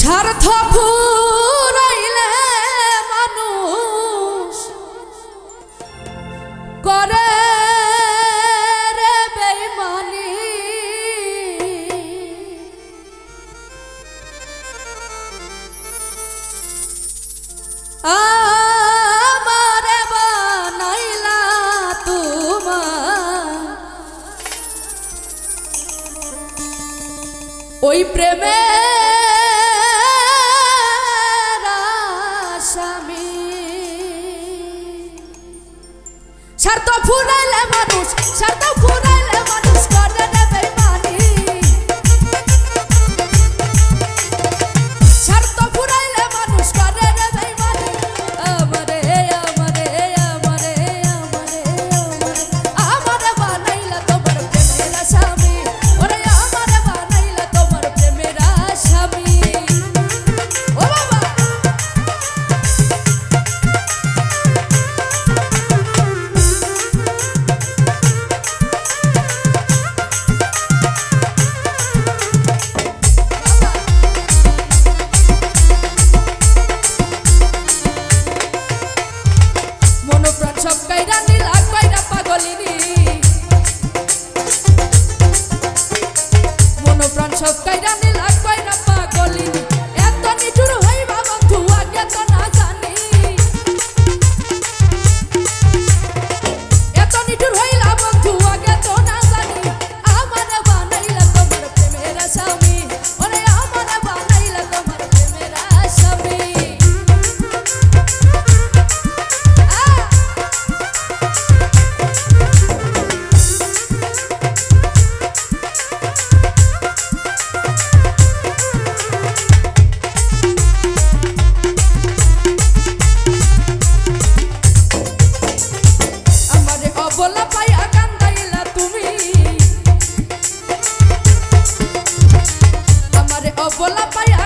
স্বার্থ ফুরাইলে মানুষ করে রে বেঈমানি। আমারে বানাইলা তোমার ওই প্রেমে স্বার্থ ফুরাইলে মানুষ, স্বার্থ ফুরাইলে মানুষ করে রে বেঈমানি। স্বার্থ ফুরাইলে মানুষ করে রে বেঈমানি। আমারে আমারে আমারে আমারে আমারে বানাইলা তোমার প্রেমের আসামি। ওরে আমারে বানাইলা তোমার প্রেমের আসামি। ও বাবা সব কাইরা নীলা কইরা পাগলিনী, মন প্রাণ সব কাইরা নীলা কইরা পাগলিনী। এত নিঠুর হইবা বন্ধু আগে তো না জানি, এত নিঠুর হইলা বন্ধু আগে তো না জানি। আমারে বানাইলা তোমার প্রেমের আসামি। ওরে আমারে বানাইলা তোমার প্রেমের আসামি। বলা পাইয়া কান্দাইলা তুমি, আমারে অবলা পাইয়া